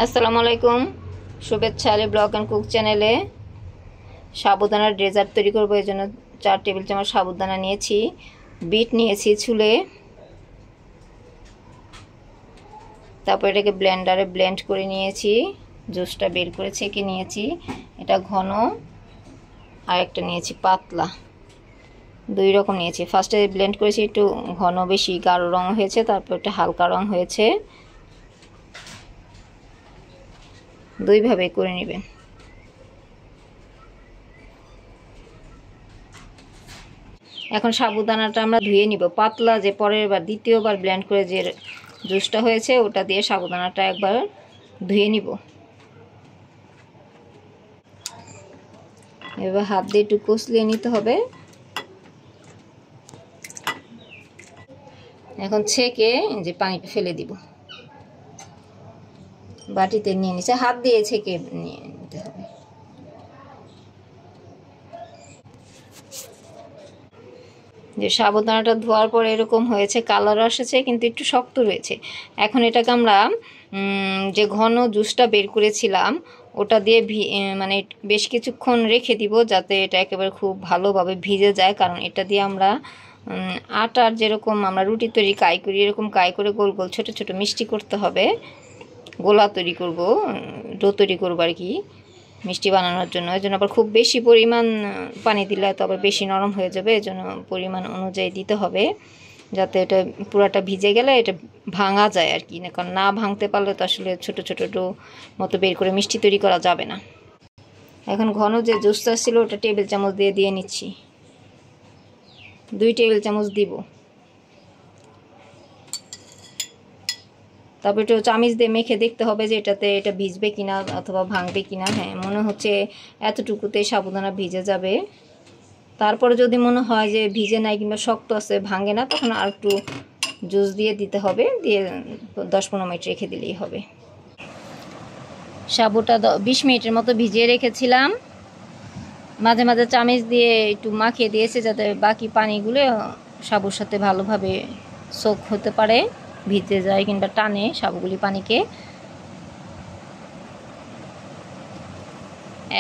আসসালামু আলাইকুম, শুভেচ্ছা আলী ব্লগ অ্যান্ড কুক চ্যানেলে। সাবুদানার ডেজার্ট তৈরি করবো, এই জন্য 4 টেবিল চামচ সাবুদানা নিয়েছি। বিট নিয়েছি ছুলে, তারপর এটাকে ব্লেন্ডারে ব্লেন্ড করে নিয়েছি। জুসটা বের করে ছেঁকে নিয়েছি। এটা ঘন আর একটা নিয়েছি পাতলা, 2 রকম নিয়েছি। ফার্স্টে ব্লেন্ড করেছি, একটু ঘন বেশি গাঢ় রং হয়েছে, তারপর একটা হালকা রং হয়েছে। 2 ভাবে করে নেবেন। এখন সাবুদানাটা আমরা ধুয়ে নিব। পাতলা যে পরের বার দ্বিতীয়বার ব্লেন্ড করে যে জুসটা হয়েছে, ওটা দিয়ে সাবুদানাটা একবার ধুয়ে নিব। এবার হাত দিয়ে একটু কষলিয়ে নিতে হবে। এখন ছেঁকে যে পানিটা ফেলে দিব, বাটিতে নিয়ে নিচ্ছে। হাত দিয়ে ছেঁকে নিয়ে নিতে হবে। যে সাবুদানাটা ধোয়ার পরে এরকম হয়েছে, কালার এসেছে, কিন্তু একটু শক্ত রয়েছে। এখন এটাকে আমরা যে ঘন জুসটা বের করেছিলাম ওটা দিয়ে মানে বেশ কিছুক্ষণ রেখে দিব, যাতে এটা একেবারে খুব ভালোভাবে ভিজে যায়। কারণ এটা দিয়ে আমরা আটার যেরকম আমরা রুটি তৈরি কাই করি, এরকম কাই করে গোল গোল ছোট ছোট মিষ্টি করতে হবে। গোলা তৈরি করব, ডো তৈরি করবো আর কি, মিষ্টি বানানোর জন্য। এই জন্য আবার খুব বেশি পরিমাণ পানি দিলে তো আবার বেশি নরম হয়ে যাবে। এই জন্য পরিমাণ অনুযায়ী দিতে হবে, যাতে এটা পুরাটা ভিজে গেলে এটা ভাঙা যায় আর কি। না, কারণ না ভাঙতে পারলে তো আসলে ছোটো ছোটো ডো মতো বের করে মিষ্টি তৈরি করা যাবে না। এখন ঘন যে জুসটা ছিল ওটা টেবিল চামচ দিয়ে নিচ্ছি। 2 টেবিল চামচ দিব। তারপর একটু চামিচ দিয়ে মেখে দেখতে হবে যে এটা ভিজবে কিনা অথবা ভাঙবে কিনা। হ্যাঁ, মনে হচ্ছে এতটুকুতে সাবুদানা ভিজে যাবে। তারপরে যদি মনে হয় যে ভিজে নাই কিংবা শক্ত আছে, ভাঙে না, তখন আর একটু জুস দিয়ে দিতে হবে। দিয়ে 10-15 মিনিট রেখে দিলেই হবে। সাবুটা 20 মিনিটের মতো ভিজিয়ে রেখেছিলাম। মাঝে মাঝে চামিচ দিয়ে একটু মাখিয়ে দিয়েছে, যাতে বাকি পানিগুলো সাবুর সাথে ভালোভাবে সোক হতে পারে, ভিজে যায় কিংবা টানে সাবুগুলি পানিকে।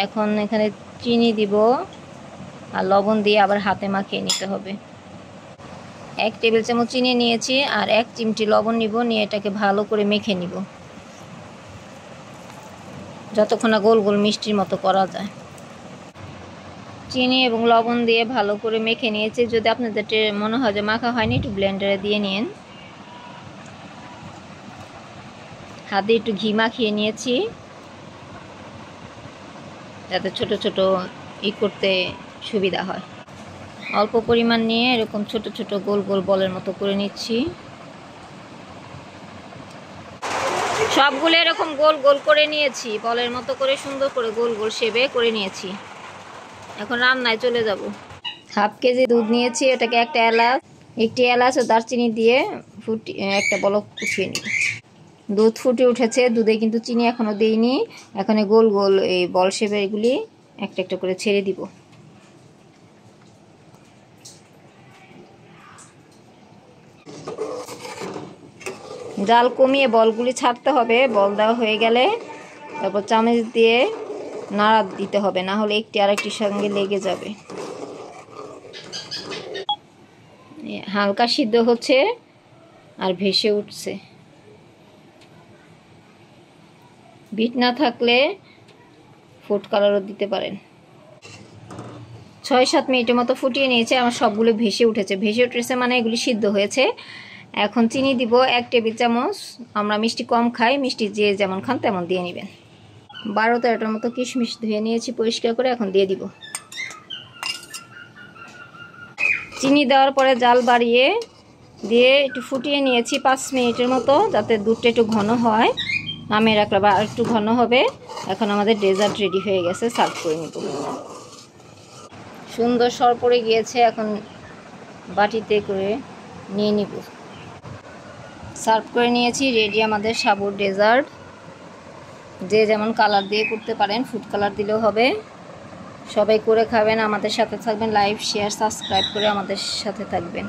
এখন এখানে চিনি দিব আর লবণ দিয়ে আবার হাতে মাখিয়ে নিতে হবে। 1 টেবিল চামচ চিনি নিয়েছি আর 1 চিমটি লবণ নিব। নিয়ে এটাকে ভালো করে মেখে নিব, যতক্ষণ না গোল গোল মিষ্টির মতো করা যায়। চিনি এবং লবণ দিয়ে ভালো করে মেখে নিয়েছি। যদি আপনাদের মনে হয় যে মাখা হয়নি, একটু ব্লেন্ডারে দিয়ে নিন। হাতে একটু ঘি মাখিয়ে নিয়েছি, যাতে ছোট ছোট করতে সুবিধা হয়। অল্প পরিমাণ নিয়ে এরকম ছোট ছোট গোল গোল বলের মতো করে নিচ্ছি। সবগুলো এরকম গোল গোল করে নিয়েছি, বলের মতো করে সুন্দর করে গোল গোল শেপে করে নিয়েছি। এখন রান্নায় চলে যাব। 1/2 কেজি দুধ নিয়েছি। এটাকে একটি এলাচ ও দারচিনি দিয়ে একটা বলক উঠিয়ে নিব। দুধ ফুটে উঠেছে, দুধে কিন্তু চিনি এখনো দেইনি। এখন গোল গোল এই বল শেপের এগুলি একটা একটা করে ছেড়ে দিব। জাল কমিয়ে বলগুলি ছাড়তে হবে। বল দেওয়া হয়ে গেলে তারপর চামচ দিয়ে নাড়া দিতে হবে, না হলে একটি আরেকটির সঙ্গে লেগে যাবে। হালকা সিদ্ধ হচ্ছে আর ভেসে উঠছে। বিট না থাকলে ফুড কালারও দিতে পারেন। 6-7 মিনিটের মতো ফুটিয়ে নিয়েছে। আমার সবগুলো ভেসে উঠেছে মানে এগুলি সিদ্ধ হয়েছে। এখন চিনি দিব 1 টেবিল চামচ। আমরা মিষ্টি কম খাই, মিষ্টি যে যেমন খান তেমন দিয়ে নেবেন। 12-13টার মতো কিশমিশ ধুয়ে নিয়েছি পরিষ্কার করে, এখন দিয়ে দিব। চিনি দেওয়ার পরে জাল বাড়িয়ে দিয়ে একটু ফুটিয়ে নিয়েছি 5 মিনিটের মতো, যাতে দুধটা একটু ঘন হয়। নামিয়ে রাখলে বা একটু ঘন হবে। এখন আমাদের ডেজার্ট রেডি হয়ে গেছে, সার্ভ করে নিব। সুন্দর সর পড়ে গিয়েছে, এখন বাটিতে করে নিয়ে নিব। সার্ভ করে নিয়েছি, রেডি আমাদের সাবুর ডেজার্ট। যে যেমন কালার দিয়ে করতে পারেন, ফুড কালার দিলেও হবে। সবাই করে খাবেন, আমাদের সাথে থাকবেন। লাইক, শেয়ার, সাবস্ক্রাইব করে আমাদের সাথে থাকবেন।